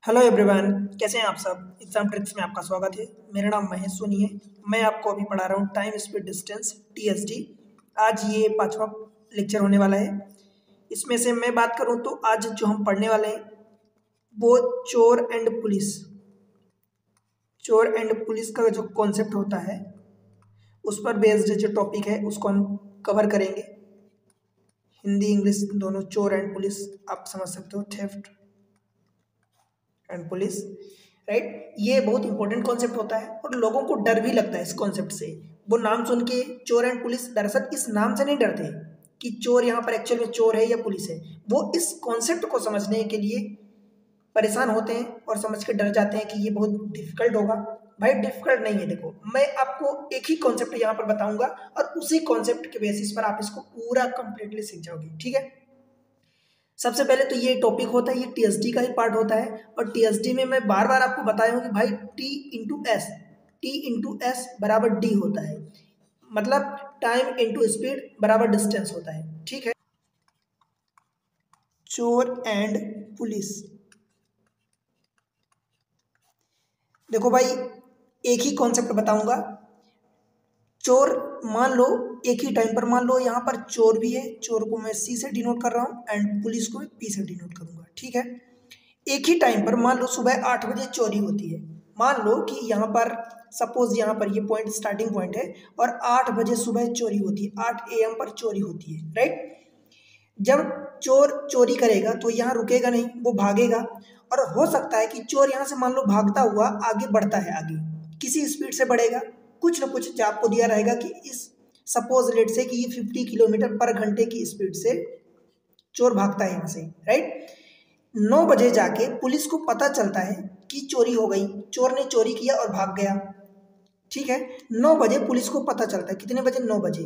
Hello everyone, कैसे हैं आप सब। एग्जाम ट्रिक्स में आपका स्वागत है। मेरा नाम महेश सोनी है। मैं आपको अभी पढ़ा रहा हूँ टाइम स्पीड डिस्टेंस टीएसडी। आज ये पांचवा लेक्चर होने वाला है। इसमें से मैं बात करूँ तो आज जो हम पढ़ने वाले हैं वो चोर एंड पुलिस का जो कॉन्सेप्ट होता है उस पर बेस्ड जो टॉपिक है उसको हम कवर करेंगे। हिंदी इंग्लिश दोनों, चोर एंड पुलिस आप समझ सकते हो, थेफ्ट एंड पुलिस, राइट। ये बहुत इंपॉर्टेंट कॉन्सेप्ट होता है और लोगों को डर भी लगता है इस कॉन्सेप्ट से। वो नाम सुन के चोर एंड पुलिस, दरअसल इस नाम से नहीं डरते कि चोर यहाँ पर एक्चुअल में चोर है या पुलिस है। वो इस कॉन्सेप्ट को समझने के लिए परेशान होते हैं और समझ के डर जाते हैं कि ये बहुत डिफिकल्ट होगा। भाई डिफिकल्ट नहीं है। देखो, मैं आपको एक ही कॉन्सेप्ट यहाँ पर बताऊंगा और उसी कॉन्सेप्ट के बेसिस पर आप इसको पूरा कंप्लीटली सीख जाओगे, ठीक है। सबसे पहले तो ये टॉपिक होता है, ये टीएसडी का ही पार्ट होता है। और टीएसडी में मैं बार बार आपको बताया हूँ कि भाई टी इंटू एस बराबर डी होता है, मतलब टाइम इंटू स्पीड बराबर डिस्टेंस होता है, ठीक है। चोर एंड पुलिस, देखो भाई एक ही कॉन्सेप्ट बताऊंगा। चोर मान लो, एक ही टाइम पर मान लो यहाँ पर चोर भी है, चोर को मैं सी से डिनोट कर रहा हूँ एंड पुलिस को मैं पी से डिनोट करूंगा, ठीक है। एक ही टाइम पर मान लो सुबह 8 बजे चोरी होती है। मान लो कि यहाँ पर सपोज यहाँ पर ये पॉइंट स्टार्टिंग पॉइंट है और 8 बजे सुबह चोरी होती है, 8 AM पर चोरी होती है, राइट। जब चोर चोरी करेगा तो यहाँ रुकेगा नहीं, वो भागेगा। और हो सकता है कि चोर यहाँ से मान लो भागता हुआ आगे बढ़ता है, आगे किसी स्पीड से बढ़ेगा। कुछ ना कुछ जो आपको दिया रहेगा कि इस सपोज लेट से कि ये 50 किलोमीटर पर घंटे की स्पीड से चोर भागता है यहाँ से, राइट। 9 बजे जाके पुलिस को पता चलता है कि चोरी हो गई, चोर ने चोरी किया और भाग गया, ठीक है। 9 बजे पुलिस को पता चलता है, कितने बजे, 9 बजे।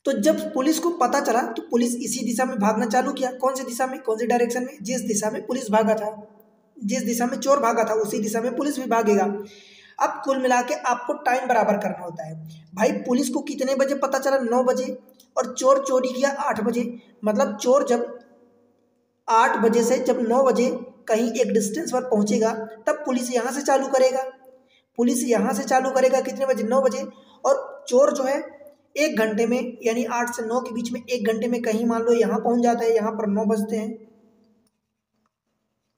तो जब पुलिस को पता चला तो पुलिस इसी दिशा में भागना चालू किया। कौन सी दिशा में, कौन सी डायरेक्शन में, जिस दिशा में पुलिस भागा था, जिस दिशा में चोर भागा था उसी दिशा में पुलिस भी भागेगा। अब कुल मिला के आपको टाइम बराबर करना होता है। भाई पुलिस को कितने बजे पता चला, 9 बजे, और चोर चोरी किया 8 बजे। मतलब चोर जब 8 बजे से जब 9 बजे कहीं एक डिस्टेंस पर पहुंचेगा तब पुलिस यहाँ से चालू करेगा। पुलिस यहाँ से चालू करेगा कितने बजे, 9 बजे। और चोर जो है 1 घंटे में, यानी 8 से 9 के बीच में 1 घंटे में कहीं मान लो यहाँ पहुंच जाता है, यहाँ पर 9 बजते हैं,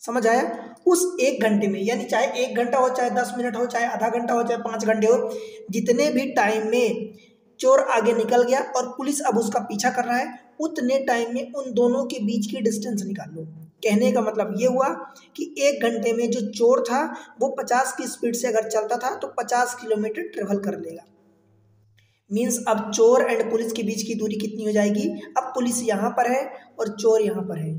समझ आया। उस 1 घंटे में, यानी चाहे 1 घंटा हो, चाहे 10 मिनट हो, चाहे आधा घंटा हो, चाहे 5 घंटे हो, जितने भी टाइम में चोर आगे निकल गया और पुलिस अब उसका पीछा कर रहा है, उतने टाइम में उन दोनों के बीच की डिस्टेंस निकाल लो। कहने का मतलब ये हुआ कि 1 घंटे में जो चोर था वो 50 की स्पीड से अगर चलता था तो 50 किलोमीटर ट्रेवल कर लेगा। मीन्स अब चोर एंड पुलिस के बीच की दूरी कितनी हो जाएगी, अब पुलिस यहाँ पर है और चोर यहाँ पर है,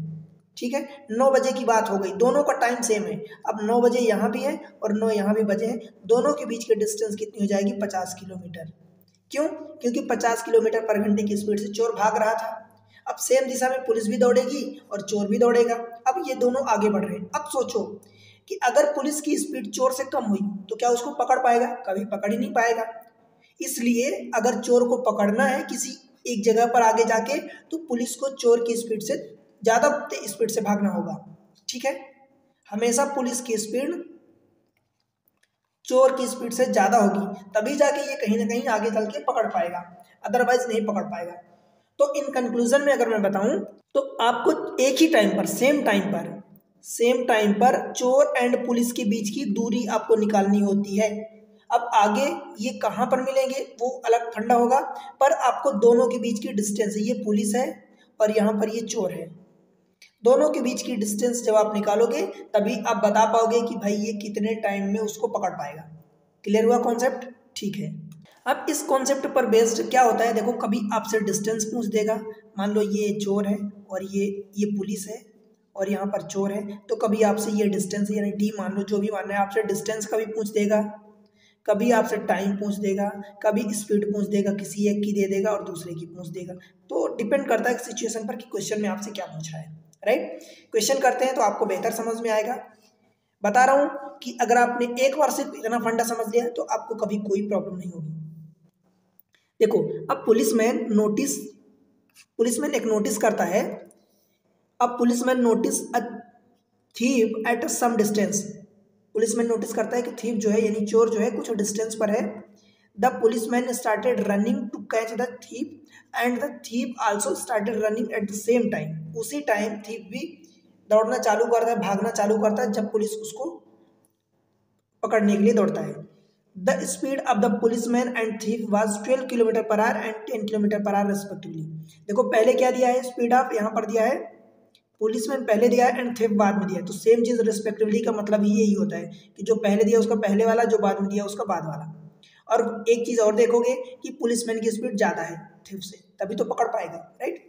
ठीक है। 9 बजे की बात हो गई, दोनों का टाइम सेम है। अब 9 बजे यहाँ भी है और 9 यहाँ भी बजे हैं, दोनों के बीच की डिस्टेंस कितनी हो जाएगी, 50 किलोमीटर। क्यों? क्योंकि 50 किलोमीटर पर घंटे की स्पीड से चोर भाग रहा था। अब सेम दिशा में पुलिस भी दौड़ेगी और चोर भी दौड़ेगा। अब ये दोनों आगे बढ़ रहे हैं। अब सोचो कि अगर पुलिस की स्पीड चोर से कम हुई तो क्या उसको पकड़ पाएगा? कभी पकड़ ही नहीं पाएगा। इसलिए अगर चोर को पकड़ना है किसी एक जगह पर आगे जाके, तो पुलिस को चोर की स्पीड से ज़्यादा स्पीड से भागना होगा, ठीक है। हमेशा पुलिस की स्पीड चोर की स्पीड से ज़्यादा होगी, तभी जाके ये कहीं ना कहीं आगे चल के पकड़ पाएगा, अदरवाइज नहीं पकड़ पाएगा। तो इन कंक्लूजन में अगर मैं बताऊं तो आपको एक ही टाइम पर, सेम टाइम पर चोर एंड पुलिस के बीच की दूरी आपको निकालनी होती है। अब आगे ये कहाँ पर मिलेंगे वो अलग फंडा होगा, पर आपको दोनों के बीच की डिस्टेंस, ये पुलिस है और यहाँ पर ये चोर है, दोनों के बीच की डिस्टेंस जब आप निकालोगे तभी आप बता पाओगे कि भाई ये कितने टाइम में उसको पकड़ पाएगा। क्लियर हुआ कॉन्सेप्ट? ठीक है। अब इस कॉन्सेप्ट पर बेस्ड क्या होता है, देखो कभी आपसे डिस्टेंस पूछ देगा। मान लो ये चोर है और ये पुलिस है और यहाँ पर चोर है, तो कभी आपसे ये डिस्टेंस यानी डी मान लो, जो भी मानना है, आपसे डिस्टेंस कभी पूछ देगा, कभी आपसे टाइम पूछ देगा, कभी स्पीड पूछ देगा, किसी एक की दे देगा और दूसरे की पूछ देगा। तो डिपेंड करता है सिचुएशन पर कि क्वेश्चन में आपसे क्या पूछ रहा है, राइट। क्वेश्चन करते हैं तो आपको बेहतर समझ में आएगा। बता रहा हूँ कि अगर आपने एक बार सिर्फ इतना फंडा समझ लिया तो आपको कभी कोई प्रॉब्लम नहीं होगी। देखो, अब पुलिसमैन एक नोटिस करता है। अब policeman notice thief at some distance, policeman notice करता है कि थीव जो है यानी चोर जो है कुछ डिस्टेंस पर है। The policeman started running to catch the thief and the thief also started running at the same time, उसी टाइम थीव भी दौड़ना चालू करता है, भागना चालू करता है जब पुलिस उसको पकड़ने के लिए दौड़ता है। The speed of the policeman and thief was 12 kilometre per hour and 10 kilometre per our respectively. देखो पहले क्या दिया है, स्पीड ऑफ यहाँ पर दिया है, पुलिसमैन पहले दिया है एंड थीव बाद में दिया है, तो सेम चीज रिस्पेक्टिवली का मतलब ही यही होता है कि जो पहले दिया उसका पहले वाला, जो बाद में दिया उसका बाद वाला। और एक चीज और देखोगे कि पुलिसमैन की स्पीड ज्यादा है थीव से, तभी तो पकड़ पाएगा, right.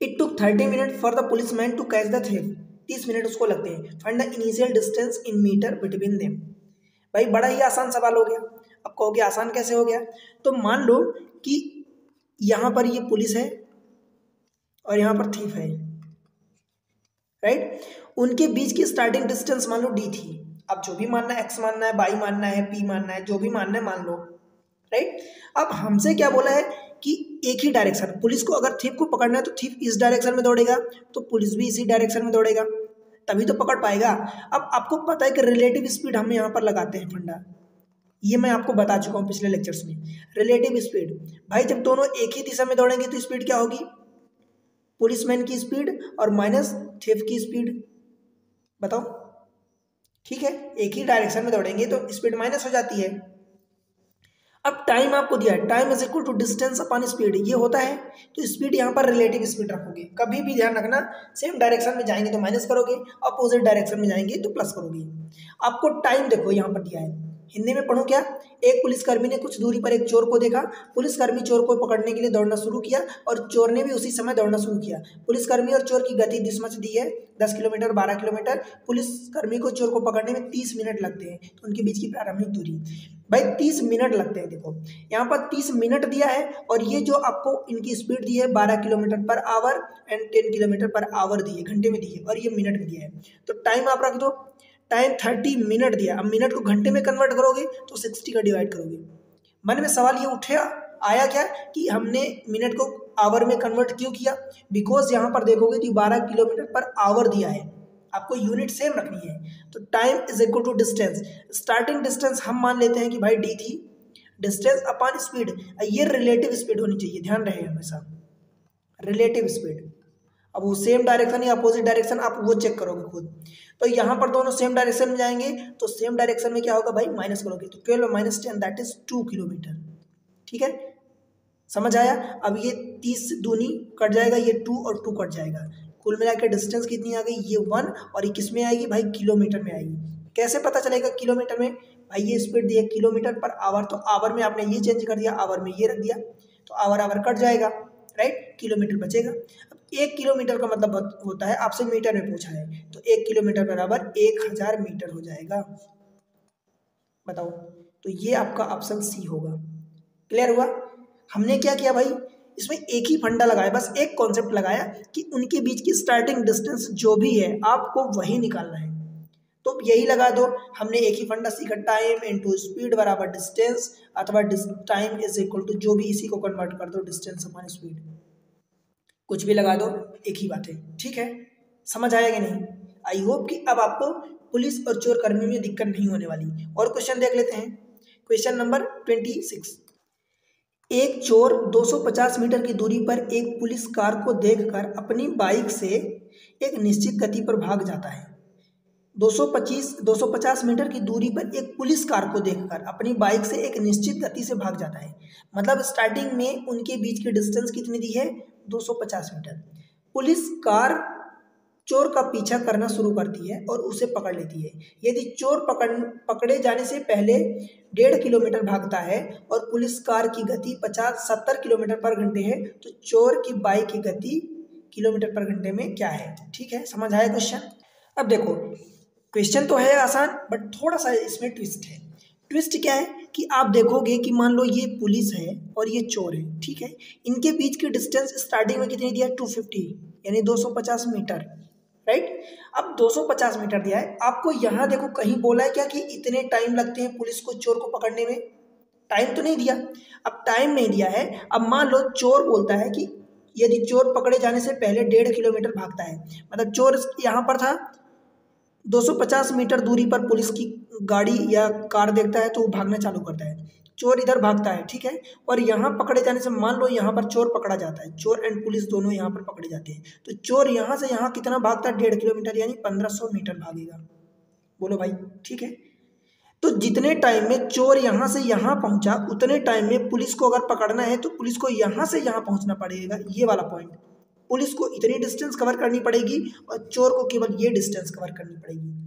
It took 30 minute for the policeman to catch the thief, 30 minute उसको लगते हैं। Find the initial distance in meter between them. भाई बड़ा ही आसान सवाल हो गया। अब कहोगे आसान कैसे हो गया, तो मान लो कि यहां पर ये पुलिस है और यहां पर थीफ है, राइट। उनके बीच की स्टार्टिंग डिस्टेंस मान लो डी थी। अब जो भी मानना है, एक्स मानना है, वाई मानना है, पी मानना है, जो भी मानना है मान लो, राइट। अब हमसे क्या बोला है कि एक ही डायरेक्शन, पुलिस को अगर थीफ को पकड़ना है तो थीफ इस डायरेक्शन में दौड़ेगा तो पुलिस भी इसी डायरेक्शन में दौड़ेगा, तभी तो पकड़ पाएगा। अब आपको पता है कि रिलेटिव स्पीड हम यहाँ पर लगाते हैं फंडा, ये मैं आपको बता चुका हूँ पिछले लेक्चर्स में। रिलेटिव स्पीड, भाई जब दोनों एक ही दिशा में दौड़ेंगे तो स्पीड क्या होगी, पुलिसमैन की स्पीड और माइनस थीफ की स्पीड, बताओ, ठीक है। एक ही डायरेक्शन में दौड़ेंगे तो स्पीड माइनस हो जाती है। अब टाइम आपको दिया है, time is equal to distance upon speed, ये होता है तो स्पीड यहाँ पर रिलेटिव स्पीड रखोगे। कभी भी ध्यान रखना, सेम डायरेक्शन में जाएंगे तो माइनस करोगे, अपोजिट डायरेक्शन में जाएंगे तो प्लस करोगे। आपको टाइम देखो यहाँ पर दिया है, हिंदी में पढ़ो क्या, एक पुलिसकर्मी ने कुछ दूरी पर एक चोर को देखा, पुलिसकर्मी चोर को पकड़ने के लिए दौड़ना शुरू किया और चोर ने भी उसी समय दौड़ना शुरू किया। पुलिसकर्मी और चोर की गति दिशा दी है 10 किलोमीटर 12 किलोमीटर, पुलिसकर्मी को चोर को पकड़ने में 30 मिनट लगते हैं, तो उनके बीच की प्रारंभिक दूरी भाई 30 मिनट लगते हैं। देखो यहाँ पर 30 मिनट दिया है और ये जो आपको इनकी स्पीड दी है 12 kilometre per hour and 10 kilometre per hour दी है, घंटे में दी है, और ये मिनट में दिया है। तो टाइम आप रख दो, टाइम 30 मिनट दिया। अब मिनट को घंटे में कन्वर्ट करोगे तो 60 का डिवाइड करोगे। मन में सवाल ये उठा आया क्या कि हमने मिनट को आवर में कन्वर्ट क्यों किया, बिकॉज यहाँ पर देखोगे तो 12 किलोमीटर पर आवर दिया है, आपको यूनिट सेम रखनी है। तो time is equal to distance, starting distance हम मान लेते हैं कि भाई डी थी, डिस्टेंस अपॉन स्पीड, ये रिलेटिव स्पीड होनी चाहिए, ध्यान रहे हमेशा रिलेटिव स्पीड। अब वो सेम डायरेक्शन या अपोजिट डायरेक्शन आप वो चेक करोगे खुद। तो यहाँ पर दोनों सेम डायरेक्शन में जाएंगे तो सेम डायरेक्शन में क्या होगा भाई, माइनस करोगे तो 12 माइनस 10 दैट इज 2 किलोमीटर, ठीक है, समझ आया। अब ये 30 दूनी कट जाएगा, ये 2 और 2 कट जाएगा, कुल मिला के डिस्टेंस कितनी आ गई, ये 1, और ये किस में आएगी भाई, किलोमीटर में आएगी। कैसे पता चलेगा किलोमीटर में, भाई ये स्पीड दी है किलोमीटर पर आवर, तो आवर में आपने ये चेंज कर दिया, आवर में ये रख दिया, तो आवर आवर कट जाएगा, राइट, किलोमीटर बचेगा। अब 1 किलोमीटर का मतलब होता है, आपसे मीटर में पूछा है, तो 1 किलोमीटर बराबर 1000 मीटर हो जाएगा, बताओ। तो ये आपका ऑप्शन सी होगा। क्लियर हुआ। हमने क्या किया भाई, इसमें एक ही फंडा लगाया, बस एक कॉन्सेप्ट लगाया कि उनके बीच की स्टार्टिंग डिस्टेंस जो भी है आपको वही निकालना है, तो यही लगा दो। हमने एक ही फंडा सीखा, टाइम इनटू स्पीड बराबर डिस्टेंस, अथवा टाइम इज इक्वल टू जो भी, इसी को कन्वर्ट कर दो डिस्टेंस अपॉन स्पीड, कुछ भी लगा दो, एक ही बात है, ठीक है। समझ आया कि नहीं। आई होप कि अब आपको पुलिस और चोर कर्मी में दिक्कत नहीं होने वाली। और क्वेश्चन देख लेते हैं, क्वेश्चन नंबर 26। एक चोर 250 मीटर की दूरी पर एक पुलिस कार को देखकर अपनी बाइक से एक निश्चित गति पर भाग जाता है। 250 मीटर की दूरी पर एक पुलिस कार को देखकर अपनी बाइक से एक निश्चित गति से भाग जाता है, मतलब स्टार्टिंग में उनके बीच की डिस्टेंस कितनी दी है, 250 मीटर। पुलिस कार चोर का पीछा करना शुरू करती है और उसे पकड़ लेती है। यदि चोर पकड़े जाने से पहले 1.5 किलोमीटर भागता है और पुलिस कार की गति 70 किलोमीटर पर घंटे है, तो चोर की बाइक की गति किलोमीटर पर घंटे में क्या है, ठीक है। समझ आया क्वेश्चन। अब देखो क्वेश्चन तो है आसान, बट थोड़ा सा इसमें ट्विस्ट है। ट्विस्ट क्या है कि आप देखोगे कि मान लो ये पुलिस है और ये चोर है, ठीक है, इनके बीच की डिस्टेंस स्टार्टिंग में कितनी दिया है, 250 यानी 250 मीटर, राइट। अब 250 मीटर दिया है, आपको यहाँ देखो कहीं बोला है क्या कि इतने टाइम लगते हैं पुलिस को चोर को पकड़ने में, टाइम तो नहीं दिया। अब टाइम नहीं दिया है, अब मान लो चोर बोलता है कि यदि चोर पकड़े जाने से पहले 1.5 किलोमीटर भागता है, मतलब चोर यहाँ पर था 250 मीटर दूरी पर पुलिस की गाड़ी या कार देखता है तो वो भागना चालू करता है। चोर इधर भागता है, ठीक है, और यहाँ पकड़े जाने से मान लो यहाँ पर चोर पकड़ा जाता है, चोर एंड पुलिस दोनों यहाँ पर पकड़े जाते हैं, तो चोर यहाँ से यहाँ कितना भागता है, 1.5 किलोमीटर यानी 1500 मीटर भागेगा। बोलो भाई, ठीक है। तो जितने टाइम में चोर यहाँ से यहाँ पहुँचा उतने टाइम में पुलिस को अगर पकड़ना है तो पुलिस को यहाँ से यहाँ पहुँचना पड़ेगा। ये वाला पॉइंट, पुलिस को इतनी डिस्टेंस कवर करनी पड़ेगी और चोर को केवल ये डिस्टेंस कवर करनी पड़ेगी।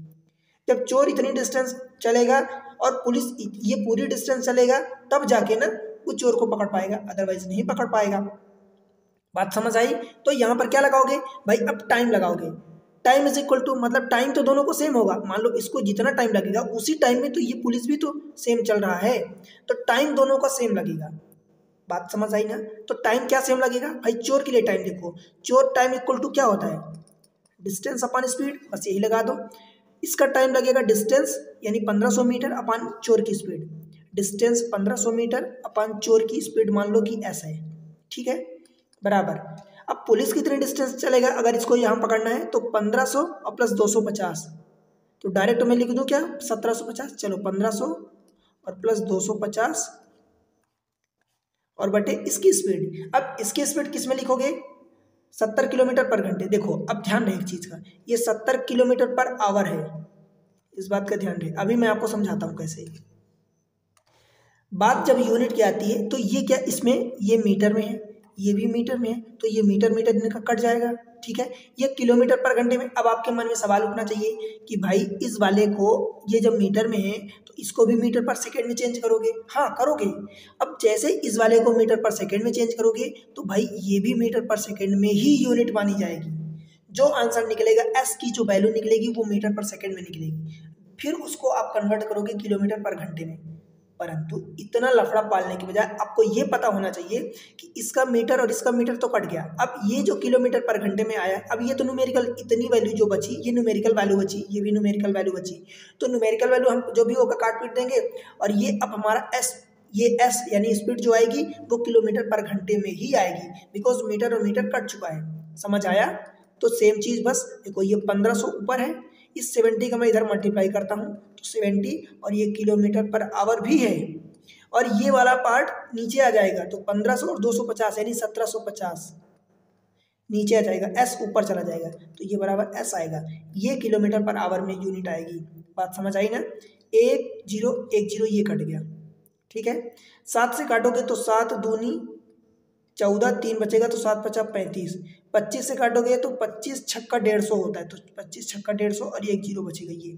जब चोर इतनी डिस्टेंस चलेगा और पुलिस ये पूरी डिस्टेंस चलेगा तब जाके ना वो चोर को पकड़ पाएगा, अदरवाइज नहीं पकड़ पाएगा। बात समझ आई? तो यहाँ पर क्या लगाओगे भाई, अब टाइम लगाओगे। टाइम इज इक्वल टू, मतलब टाइम तो दोनों को सेम होगा। मान लो इसको जितना टाइम लगेगा उसी टाइम में तो ये पुलिस भी तो सेम चल रहा है, तो टाइम दोनों का सेम लगेगा। बात समझ आई ना? तो टाइम क्या सेम लगेगा भाई, चोर के लिए टाइम देखो, चोर टाइम इक्वल टू क्या होता है, डिस्टेंस अपॉन स्पीड, बस यही लगा दो। इसका टाइम लगेगा डिस्टेंस यानी 1500 मीटर अपॉन चोर की स्पीड, डिस्टेंस 1500 मीटर अपॉन चोर की स्पीड मान लो कि ऐसा है, ठीक है, बराबर। अब पुलिस कितनी डिस्टेंस चलेगा, अगर इसको यहाँ पकड़ना है तो 1500 और प्लस 250, तो डायरेक्ट मैं लिख दूँ क्या 1750, चलो 1500 और प्लस 250 और बटे इसकी स्पीड। अब इसकी स्पीड किस में लिखोगे, 70 किलोमीटर पर घंटे। देखो अब ध्यान रहे एक चीज़ का, ये 70 किलोमीटर पर आवर है, इस बात का ध्यान रहे। अभी मैं आपको समझाता हूँ कैसे। बात जब यूनिट की आती है तो ये क्या, इसमें ये मीटर में है, ये भी मीटर में है, तो ये मीटर मीटर इनका कट जाएगा, ठीक है। ये किलोमीटर पर घंटे में। अब आपके मन में सवाल उठना चाहिए कि भाई इस वाले को, ये जब मीटर में है तो इसको भी मीटर पर सेकंड में चेंज करोगे? हाँ करोगे। अब जैसे इस वाले को मीटर पर सेकंड में चेंज करोगे तो भाई ये भी मीटर पर सेकंड में ही यूनिट मानी जाएगी। जो आंसर निकलेगा, एस की जो वैल्यू निकलेगी वो मीटर पर सेकंड में निकलेगी, फिर उसको आप कन्वर्ट करोगे किलोमीटर पर घंटे में। परंतु इतना लफड़ा पालने के बजाय आपको ये पता होना चाहिए कि इसका मीटर और इसका मीटर तो कट गया, अब ये जो किलोमीटर पर घंटे में आया, अब ये तो न्यूमेरिकल, इतनी वैल्यू जो बची ये न्यूमेरिकल वैल्यू बची, ये भी न्यूमेरिकल वैल्यू बची, तो न्यूमेरिकल वैल्यू हम जो भी होगा काट पीट देंगे, और ये अब हमारा एस, ये एस यानी स्पीड जो आएगी वो किलोमीटर पर घंटे में ही आएगी, बिकॉज मीटर और मीटर कट चुका है। समझ आया? तो सेम चीज़, बस देखो ये 1500 ऊपर है, इस 70 का मैं इधर मल्टीप्लाई करता हूँ तो 70, और ये किलोमीटर पर आवर भी है, और ये वाला पार्ट नीचे आ जाएगा तो 1500 और 250 यानी 1750 नीचे आ जाएगा, एस ऊपर चला जाएगा तो ये बराबर एस आएगा, ये किलोमीटर पर आवर में यूनिट आएगी। बात समझ आई ना? 1 0 1 0 ये कट गया, ठीक है। 7 से काटोगे तो 7 दूनी 14, 3 बचेगा तो 7 5 35, 25 से काटोगे तो 25 छक्का 150 होता है, तो 25 छक्का 150 और ये 1 0 बचेगा ये,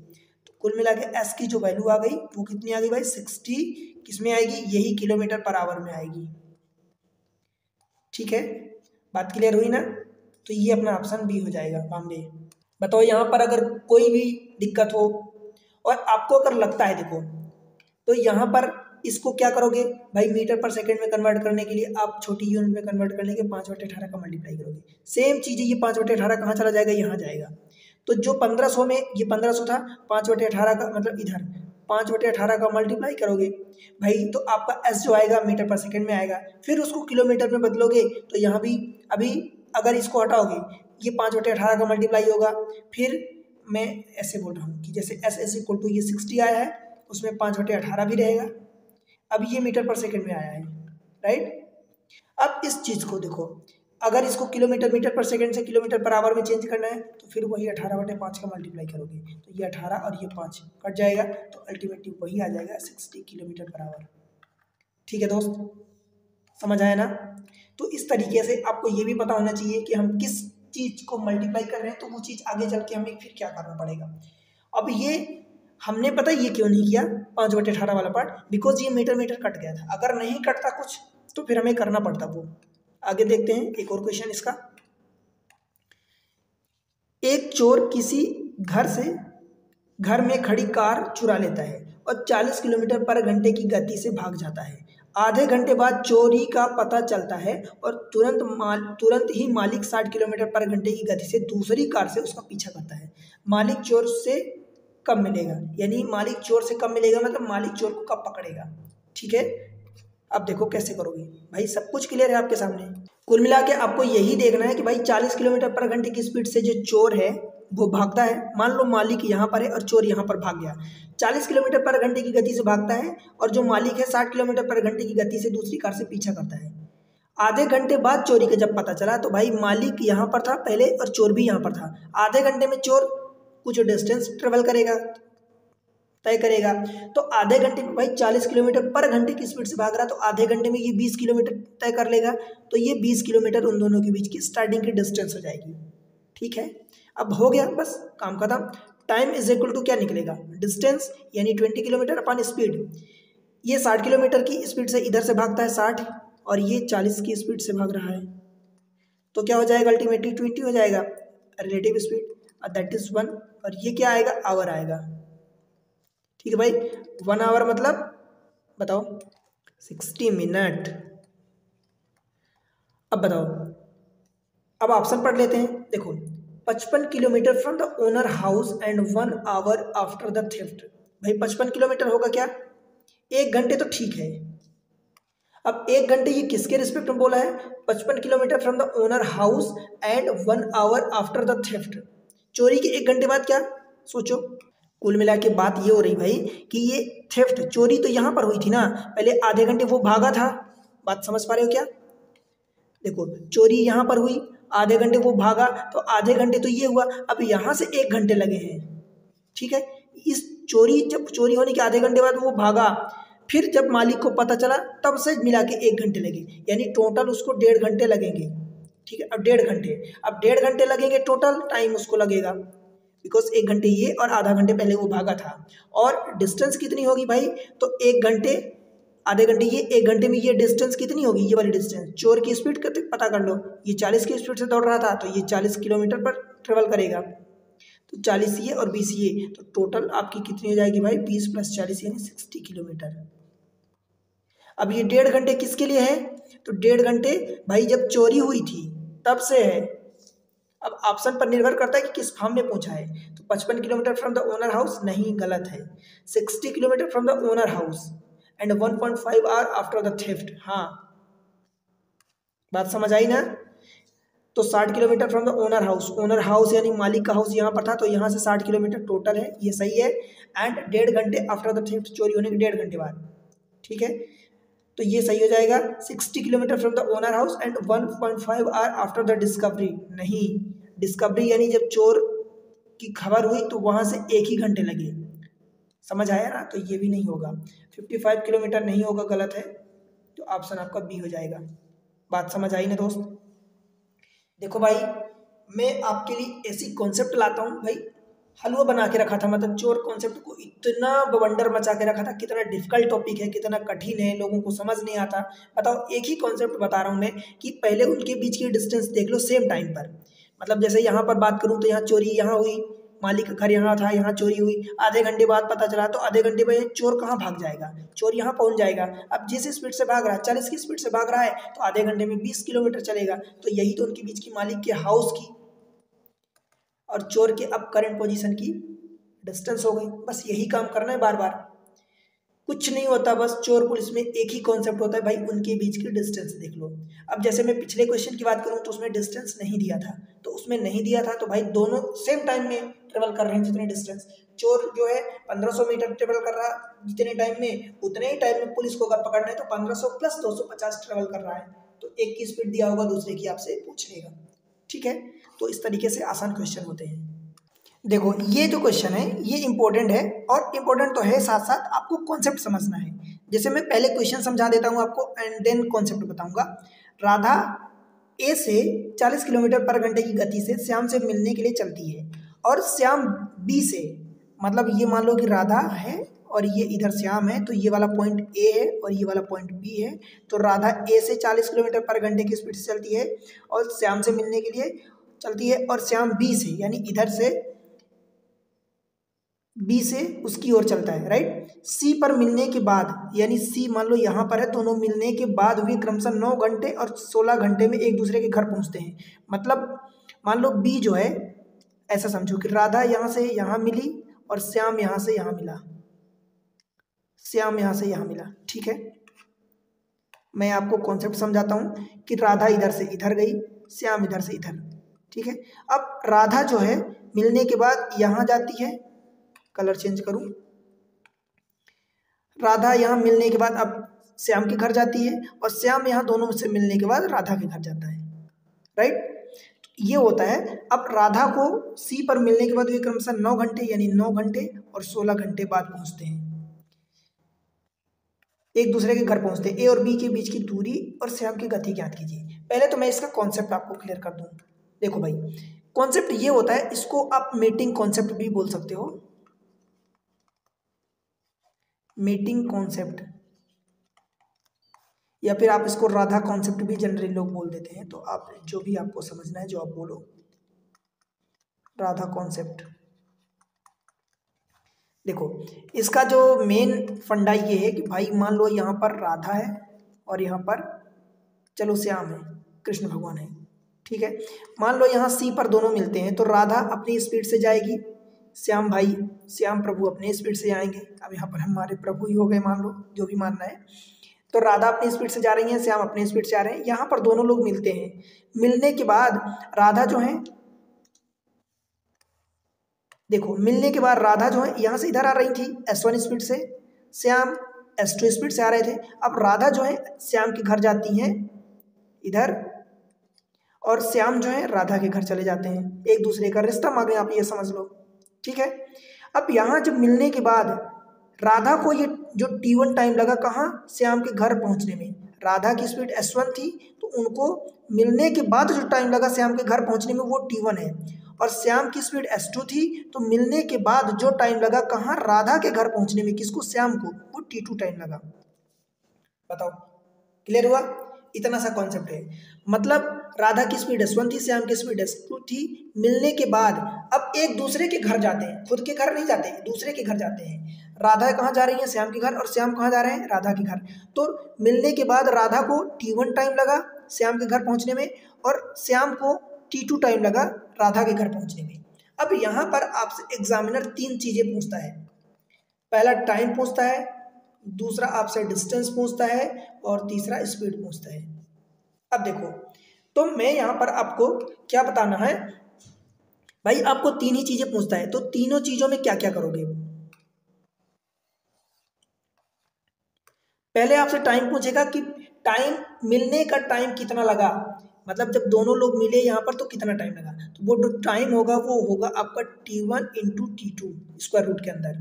तो कुल मिला के एस की जो वैल्यू आ गई वो कितनी आ गई भाई, 60 किसमें आएगी, यही किलोमीटर पर आवर में आएगी, ठीक है। बात क्लियर हुई ना? तो ये अपना ऑप्शन बी हो जाएगा, बॉम्बे। बताओ यहाँ पर अगर कोई भी दिक्कत हो और आपको अगर लगता है, देखो तो यहाँ पर इसको क्या करोगे भाई, मीटर पर सेकंड में कन्वर्ट करने के लिए आप छोटी यूनिट में कन्वर्ट करने के 5/18 का मल्टीप्लाई करोगे। सेम चीज़ है, ये 5/18 कहाँ चला जाएगा, यहाँ जाएगा, तो जो 1500 में ये 1500 था, 5/18 का मतलब इधर 5/18 का मल्टीप्लाई करोगे भाई, तो आपका एस जो आएगा मीटर पर सेकंड में आएगा, फिर उसको किलोमीटर में बदलोगे तो यहाँ भी अभी अगर इसको हटाओगे ये 5/18 का मल्टीप्लाई होगा, फिर मैं ऐसे बोल रहा हूँ कि जैसे एस एस इक्वल टू ये 60 आया है उसमें 5/18 भी रहेगा, अब ये मीटर पर सेकंड में आया है, राइट। अब इस चीज़ को देखो, अगर इसको किलोमीटर मीटर पर सेकंड से किलोमीटर पर आवर में चेंज करना है तो फिर वही 18/5 का मल्टीप्लाई करोगे, तो ये 18 और ये 5 कट जाएगा, तो अल्टीमेटली वही आ जाएगा 60 किलोमीटर पर आवर। ठीक है दोस्त, समझ आया ना? तो इस तरीके से आपको ये भी पता होना चाहिए कि हम किस चीज़ को मल्टीप्लाई कर रहे हैं, तो वो चीज़ आगे चल के हमें फिर क्या करना पड़ेगा। अब ये हमने पता ये क्यों नहीं किया 5/18 वाला पार्ट, बिकॉज ये मीटर मीटर कट गया था, अगर नहीं कटता कुछ तो फिर हमें करना पड़ता वो। आगे देखते हैं एक और क्वेश्चन इसका। एक चोर किसी घर में खड़ी कार चुरा लेता है और 40 किलोमीटर पर घंटे की गति से भाग जाता है। आधे घंटे बाद चोरी का पता चलता है और तुरंत ही मालिक 60 किलोमीटर पर घंटे की गति से दूसरी कार से उसका पीछा करता है। मालिक चोर से कब मिलेगा, यानी मालिक चोर से कब मिलेगा मतलब मालिक चोर को कब पकड़ेगा। ठीक है, अब देखो कैसे करोगे भाई, सब कुछ क्लियर है आपके सामने। कुल मिला के आपको यही देखना है कि भाई 40 किलोमीटर पर घंटे की स्पीड से जो चोर है वो भागता है। मान लो मालिक यहाँ पर है और चोर यहाँ पर भाग गया। 40 किलोमीटर पर घंटे की गति से भागता है और जो मालिक है 60 किलोमीटर पर घंटे की गति से दूसरी कार से पीछा करता है। आधे घंटे बाद चोरी का जब पता चला तो भाई मालिक यहाँ पर था पहले और चोर भी यहाँ पर था। आधे घंटे में चोर कुछ डिस्टेंस ट्रेवल करेगा, तय करेगा। तो आधे घंटे में भाई 40 किलोमीटर पर घंटे की स्पीड से भाग रहा, तो आधे घंटे में ये 20 किलोमीटर तय कर लेगा। तो ये 20 किलोमीटर उन दोनों के बीच की स्टार्टिंग की डिस्टेंस हो जाएगी। ठीक है, अब हो गया, बस काम खत्म। टाइम इज इक्वल टू क्या निकलेगा, डिस्टेंस यानी 20 किलोमीटर अपन स्पीड। ये 60 किलोमीटर की स्पीड से इधर से भागता है 60 और ये 40 की स्पीड से भाग रहा है, तो क्या हो जाएगा, अल्टीमेटली 20 हो जाएगा रिलेटिव स्पीड, और दैट इज 1। और ये क्या आएगा, आवर आएगा। ठीक है भाई, 1 आवर मतलब बताओ 60 मिनट। अब बताओ, अब ऑप्शन पढ़ लेते हैं। देखो, 55 kilometre from the owner house and 1 hour after the theft. भाई 55 किलोमीटर होगा क्या, 1 घंटे तो ठीक है। अब 1 घंटे ये किसके रिस्पेक्ट में बोला है, 55 kilometre from the owner house and 1 hour after the theft. चोरी के 1 घंटे बाद क्या, सोचो। कुल मिला के बात ये हो रही भाई कि ये थेफ्ट चोरी तो यहाँ पर हुई थी ना, पहले आधे घंटे वो भागा था। बात समझ पा रहे हो क्या, देखो चोरी यहाँ पर हुई, आधे घंटे वो भागा, तो आधे घंटे तो ये हुआ। अब यहाँ से 1 घंटे लगे हैं। ठीक है, इस चोरी जब चोरी होने के आधे घंटे बाद वो भागा, फिर जब मालिक को पता चला तब से मिला के 1 घंटे लगे, यानी टोटल उसको 1.5 घंटे लगेंगे। ठीक है, अब 1.5 घंटे लगेंगे टोटल टाइम उसको लगेगा, बिकॉज 1 घंटे ये और आधा घंटे पहले वो भागा था। और डिस्टेंस कितनी होगी भाई, तो 1 घंटे आधे घंटे ये, 1 घंटे में ये डिस्टेंस कितनी होगी, ये वाली डिस्टेंस। चोर की स्पीड पता कर लो, ये 40 की स्पीड से दौड़ रहा था, तो ये 40 किलोमीटर पर ट्रेवल करेगा। तो 40 ये और 20 ये, तो टोटल आपकी कितनी हो जाएगी भाई, 20 + 40 यानी 60 किलोमीटर। अब ये 1.5 घंटे किसके लिए है, तो 1.5 घंटे भाई जब चोरी हुई थी तब से है। अब ऑप्शन पर निर्भर करता है कि किस फॉर्म में पूछा है। तो 55 kilometre from the owner house नहीं, गलत है। 60 kilometre from the owner house and 1.5 hour after the theft. हाँ, बात समझ आई ना। तो 60 kilometre from the owner house यानी मालिक का हाउस यहाँ पर था, तो यहाँ से 60 किलोमीटर टोटल है, ये सही है। एंड 1.5 घंटे आफ्टर द थेफ्ट, चोरी होने के 1.5 घंटे बाद। ठीक है, तो ये सही हो जाएगा। 60 kilometre from the owner house and 1.5 hour after the discovery. नहीं, डिस्कवरी यानी जब चोर की खबर हुई तो वहाँ से 1 ही घंटे लगे। समझ आया ना, तो ये भी नहीं होगा। 55 किलोमीटर नहीं होगा, गलत है। तो ऑप्शन आपका बी हो जाएगा। बात समझ आई ना दोस्त। देखो भाई, मैं आपके लिए ऐसी कॉन्सेप्ट लाता हूँ भाई, हलवा बना के रखा था, मतलब चोर कॉन्सेप्ट को इतना बवंडर मचा के रखा था। कितना डिफिकल्ट टॉपिक है, कितना कठिन है, लोगों को समझ नहीं आता। बताओ, एक ही कॉन्सेप्ट बता रहा हूँ मैं कि पहले उनके बीच की डिस्टेंस देख लो सेम टाइम पर। मतलब जैसे यहाँ पर बात करूँ तो यहाँ चोरी यहाँ हुई, मालिक का घर यहाँ था, यहाँ चोरी हुई, आधे घंटे बाद पता चला, तो आधे घंटे में चोर कहाँ भाग जाएगा, चोर यहाँ पहुँच जाएगा। अब जिस स्पीड से भाग रहा है, 40 की स्पीड से भाग रहा है, तो आधे घंटे में 20 किलोमीटर चलेगा। तो यही तो उनके बीच की मालिक के हाउस की और चोर के अब करंट पोजीशन की डिस्टेंस हो गई। बस यही काम करना है बार बार, कुछ नहीं होता। बस चोर पुलिस में एक ही कॉन्सेप्ट होता है भाई, उनके बीच की डिस्टेंस देख लो। अब जैसे मैं पिछले क्वेश्चन की बात करूं तो उसमें डिस्टेंस नहीं दिया था, तो उसमें नहीं दिया था तो भाई दोनों सेम टाइम में ट्रेवल कर रहे हैं। जितने डिस्टेंस चोर जो है 1500 मीटर ट्रेवल कर रहा है जितने टाइम में, उतने ही टाइम में पुलिस को अगर पकड़ना है तो 1500 + 250 ट्रेवल कर रहा है। तो एक की स्पीड दिया होगा, दूसरे की आपसे पूछ लेगा। ठीक है, तो इस तरीके से आसान क्वेश्चन होते हैं। देखो, ये जो क्वेश्चन है ये इंपॉर्टेंट है, और इंपॉर्टेंट तो है, साथ साथ आपको कॉन्सेप्ट समझना है। जैसे मैं पहले क्वेश्चन समझा देता हूँ आपको एंड देन कॉन्सेप्ट बताऊंगा। राधा ए से 40 किलोमीटर पर घंटे की गति से श्याम से मिलने के लिए चलती है, और श्याम बी से, मतलब ये मान लो कि राधा है और ये इधर श्याम है, तो ये वाला पॉइंट ए है और ये वाला पॉइंट बी है। तो राधा ए से 40 किलोमीटर पर घंटे की स्पीड से चलती है और श्याम से मिलने के लिए चलती है, और श्याम बी से यानी इधर से बी से उसकी ओर चलता है, राइट। सी पर मिलने के बाद, यानी सी मान लो यहाँ पर है, दोनों मिलने के बाद वे क्रमशः 9 घंटे और 16 घंटे में एक दूसरे के घर पहुँचते हैं। मतलब मान लो बी जो है, ऐसा समझो कि राधा यहाँ से यहाँ मिली और श्याम यहाँ से यहाँ मिला, श्याम यहाँ से यहाँ मिला। ठीक है, मैं आपको कॉन्सेप्ट समझाता हूँ कि राधा इधर से इधर गई, श्याम इधर से इधर। ठीक है, अब राधा जो है मिलने के बाद यहाँ जाती है, कलर चेंज करूँ, राधा यहाँ मिलने के बाद अब श्याम के घर जाती है और श्याम यहाँ दोनों से मिलने के बाद राधा के घर जाता है, राइट। ये होता है। अब राधा को सी पर मिलने के बाद वे क्रमशः 9 घंटे यानी 9 घंटे और 16 घंटे बाद पहुंचते हैं, एक दूसरे के घर पहुंचते हैं। ए और बी के बीच की दूरी और श्याम की गति ज्ञात कीजिए। पहले तो मैं इसका कॉन्सेप्ट आपको क्लियर कर दूं। देखो भाई, कॉन्सेप्ट ये होता है, इसको आप मीटिंग कॉन्सेप्ट भी बोल सकते हो, मीटिंग कॉन्सेप्ट, या फिर आप इसको राधा कॉन्सेप्ट भी जनरली लोग बोल देते हैं। तो आप जो भी आपको समझना है जो आप बोलो, राधा कॉन्सेप्ट। देखो, इसका जो मेन फंडा ये है कि भाई मान लो यहाँ पर राधा है और यहाँ पर चलो श्याम है, कृष्ण भगवान है, ठीक है। मान लो यहाँ सी पर दोनों मिलते हैं तो राधा अपनी स्पीड से जाएगी, श्याम प्रभु अपने स्पीड से आएंगे। अब यहाँ पर हमारे प्रभु ही हो गए, मान लो, जो भी मानना है। तो राधा अपनी स्पीड से जा रही है, श्याम अपनी स्पीड से आ रहे हैं। यहाँ पर दोनों लोग मिलते हैं, मिलने के बाद राधा जो है, देखो मिलने के बाद राधा जो है यहाँ से इधर आ रही थी S1 स्पीड से, श्याम S2 स्पीड से आ रहे थे। अब राधा जो है श्याम के घर जाती हैं इधर और श्याम जो है राधा के घर चले जाते हैं, एक दूसरे का रिश्ता मांगे, आप ये समझ लो, ठीक है। अब यहाँ जब मिलने के बाद राधा को ये जो T1 टाइम लगा कहाँ, श्याम के घर पहुँचने में, राधा की स्पीड S1 थी तो उनको मिलने के बाद जो टाइम लगा श्याम के घर पहुँचने में वो T1 है, और श्याम की स्पीड S2 थी तो मिलने के बाद जो टाइम लगा कहाँ, राधा के घर पहुँचने में, किसको, श्याम को, वो T2 टाइम लगा। बताओ, क्लियर हुआ? इतना सा कॉन्सेप्ट है। मतलब राधा की स्पीड S1 थी, श्याम की स्पीड S2 थी, मिलने के बाद अब एक दूसरे के घर जाते हैं, खुद के घर नहीं जाते, दूसरे के घर जाते हैं। राधा कहाँ जा रही है, श्याम के घर, और श्याम कहाँ जा रहे हैं, राधा के घर। तो मिलने के बाद राधा को T1 टाइम लगा श्याम के घर पहुँचने में और श्याम को T2 टाइम लगा राधा के घर पहुँचने में। अब यहाँ पर आपसे एग्जामिनर 3 चीज़ें पूछता है। पहला टाइम पूछता है, दूसरा आपसे डिस्टेंस पूछता है और तीसरा स्पीड पूछता है। अब देखो, तो मैं यहाँ पर आपको क्या बताना है भाई, आपको 3 ही चीजें पूछता है, तो तीनों चीजों में क्या क्या करोगे। पहले आपसे टाइम पूछेगा कि टाइम, मिलने का टाइम कितना लगा, मतलब जब दोनों लोग मिले यहाँ पर तो कितना टाइम लगा। तो वो जो टाइम होगा वो होगा आपका T1 × T2 स्क्वायर रूट के अंदर,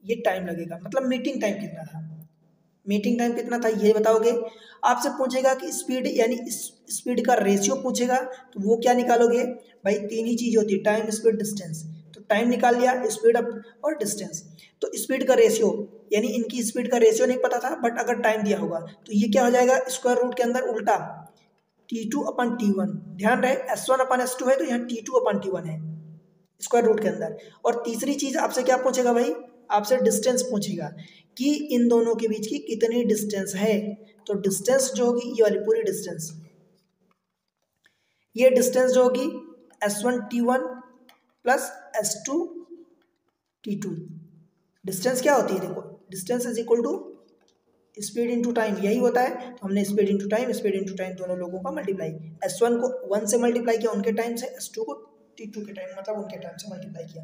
ये टाइम लगेगा। मतलब मीटिंग टाइम कितना था, मीटिंग टाइम कितना था ये बताओगे। आपसे पूछेगा कि स्पीड, यानी स्पीड का रेशियो पूछेगा, तो वो क्या निकालोगे भाई, 3 ही चीज़ होती है, टाइम, स्पीड, डिस्टेंस। तो टाइम निकाल लिया, स्पीड और डिस्टेंस। तो स्पीड का रेशियो, यानी इनकी स्पीड का रेशियो नहीं पता था, बट अगर टाइम दिया होगा तो ये क्या हो जाएगा, स्क्वायर रूट के अंदर उल्टा T2/T1। ध्यान रहे S1/S2 है तो यहाँ T2/T1 है स्क्वायर रूट के अंदर। और तीसरी चीज आपसे क्या पूछेगा भाई, आपसे डिस्टेंस पूछेगा कि इन दोनों के बीच की कितनी डिस्टेंस है। तो डिस्टेंस जो होगी ये वाली पूरी डिस्टेंस, ये डिस्टेंस जो होगी S1T1 प्लस S2T2। डिस्टेंस क्या होती है, देखो distance is equal to speed into time, यही होता है। तो हमने स्पीड इंटू टाइम दोनों लोगों का मल्टीप्लाई, S1 को 1 से मल्टीप्लाई किया उनके टाइम से, S2 को T2 के टाइम मतलब उनके टाइम से मल्टीप्लाई किया।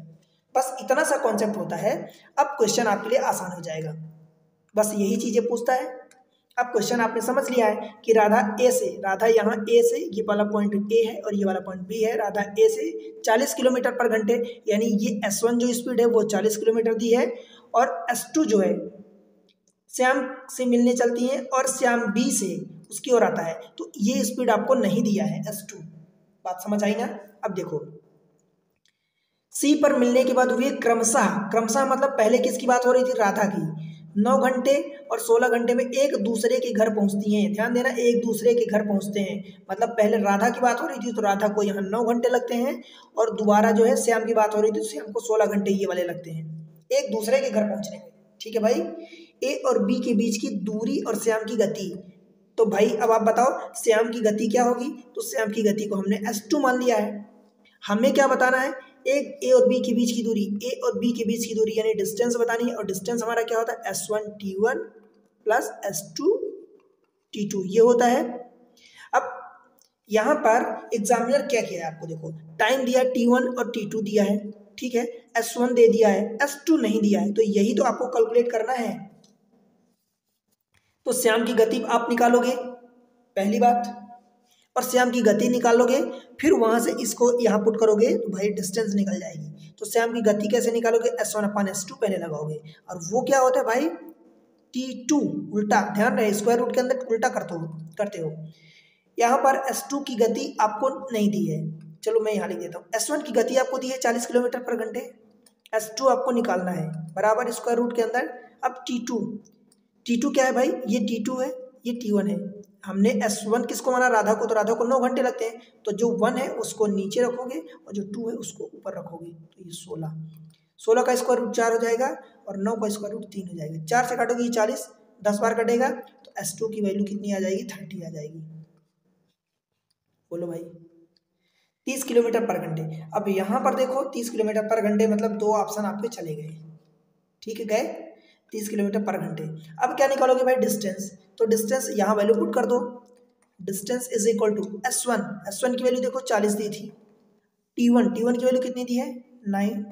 बस इतना सा कॉन्सेप्ट होता है। अब क्वेश्चन आपके लिए आसान हो जाएगा, बस यही चीजें पूछता है। अब क्वेश्चन आपने समझ लिया है कि राधा यहाँ ए से, ये वाला पॉइंट ए है और ये वाला पॉइंट बी है। राधा ए से 40 किलोमीटर पर घंटे, यानी ये S1 जो स्पीड है वो 40 किलोमीटर दी है, और S2 जो है श्याम से मिलने चलती है और श्याम बी से उसकी ओर आता है, तो ये स्पीड आपको नहीं दिया है S2। बात समझ आई ना। अब देखो, सी पर मिलने के बाद वे क्रमशः मतलब पहले किसकी बात हो रही थी, राधा की, 9 घंटे और 16 घंटे में एक दूसरे के घर पहुंचती हैं। ध्यान देना, एक दूसरे के घर पहुंचते हैं, मतलब पहले राधा की बात हो रही थी तो राधा को यहाँ 9 घंटे लगते हैं, और दोबारा जो है श्याम की बात हो रही थी तो श्याम को 16 घंटे ये वाले लगते हैं एक दूसरे के घर पहुंचने में। ठीक है भाई, ए और बी के बीच की दूरी और श्याम की गति। तो भाई अब आप बताओ श्याम की गति क्या होगी, तो श्याम की गति को हमने S2 मान लिया है। हमें क्या बताना है, एक ए और बी के बीच की दूरी, ए और बी के बीच की दूरी यानी डिस्टेंस बतानी है, और डिस्टेंस हमारा क्या होता है, S1T1 प्लस S2T2 ये होता है। अब यहाँ पर एग्जामिनर क्या किया है आपको, देखो टाइम दिया है T1 और T2 दिया है, ठीक है, S1 दे दिया है, S2 नहीं दिया है, तो यही तो आपको कैलकुलेट करना है। तो श्याम की गति आप निकालोगे पहली बात, और श्याम की गति निकालोगे, फिर वहां से इसको यहाँ पुट करोगे तो भाई डिस्टेंस निकल जाएगी। तो श्याम की गति कैसे निकालोगे, S1/S2 पहले लगाओगे, और वो क्या होता है भाई T2, उल्टा ध्यान रहे, स्क्वायर रूट के अंदर उल्टा करते हो। यहाँ पर S2 की गति आपको नहीं दी है, चलो मैं यहाँ लिख देता हूँ, S1 की गति आपको दी है 40 किलोमीटर पर घंटे, S2 आपको निकालना है बराबर स्क्वायर रूट के अंदर। अब T2 क्या है भाई, ये T2 है, ये T1 है। हमने S1 किसको माना, राधा को, तो राधा को 9 घंटे लगते हैं, तो जो 1 है उसको नीचे रखोगे और जो 2 है उसको ऊपर रखोगे, तो ये 16 का स्क्वायर रूट 4 हो जाएगा और 9 का स्क्वायर रूट 3 हो जाएगा। 4 से काटोगे ये 40, 10 बार कटेगा तो S2 की वैल्यू कितनी आ जाएगी, 30 आ जाएगी। बोलो भाई 30 किलोमीटर पर घंटे। अब यहाँ पर देखो 30 किलोमीटर पर घंटे मतलब 2 ऑप्शन आपके चले गए, ठीक है, गए 30 किलोमीटर पर घंटे। अब क्या निकालोगे भाई, डिस्टेंस, तो डिस्टेंस यहाँ वैल्यू पुट कर दो, distance is equal to S1 की वैल्यू देखो 40 दी थी, T1 की वैल्यू कितनी दी है 9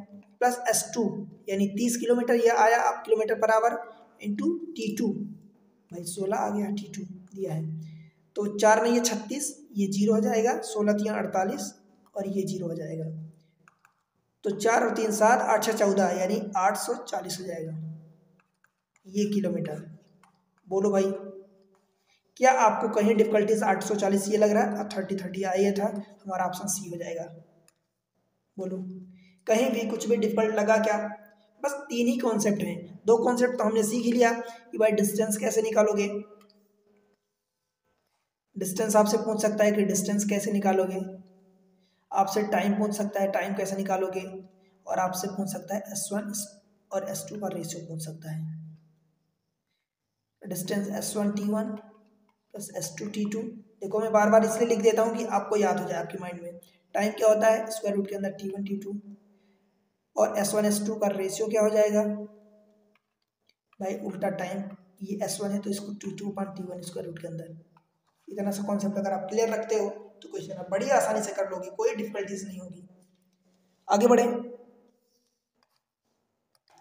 प्लस S2 यानी 30 किलोमीटर, ये आया आप kilometre per our, into T2 भाई 16 आ गया, T2 दिया है, तो 4 नहीं है 36, ये 0 हो जाएगा, 16 3 48 और ये 0 हो जाएगा, तो 4 और 3 7, 8 6 14 यानी 840 हो जाएगा ये किलोमीटर। बोलो भाई क्या आपको कहीं डिफिकल्टीज 840 ये लग रहा है, 30 आया था, हमारा ऑप्शन सी हो जाएगा। बोलो कहीं भी कुछ भी डिफिकल्ट लगा क्या, बस 3 ही कॉन्सेप्ट हैं, 2 कॉन्सेप्ट तो हमने सीख ही लिया कि भाई डिस्टेंस कैसे निकालोगे, डिस्टेंस आपसे पूछ सकता है कि डिस्टेंस कैसे निकालोगे, आपसे टाइम पूछ सकता है टाइम कैसे निकालोगे, और आपसे पूछ सकता है S1 और S2 का रेशियो पूछ सकता है। Distance S1 T1 plus S2 T2, देखो मैं बार बार इसलिए लिख देता हूँ कि आपको याद हो जाए आपके माइंड में। टाइम क्या होता है स्क्वायर रूट के अंदर T1 T2, और S1 S2 का रेशियो क्या हो जाएगा भाई उल्टा टाइम, ये S1 है तो इसको T2/T1 स्क्वायर रूट के अंदर। इतना सा कॉन्सेप्ट अगर आप क्लियर रखते हो तो क्वेश्चन आप बड़ी आसानी से कर लोगे, कोई डिफिकल्टीज नहीं होगी। आगे बढ़े,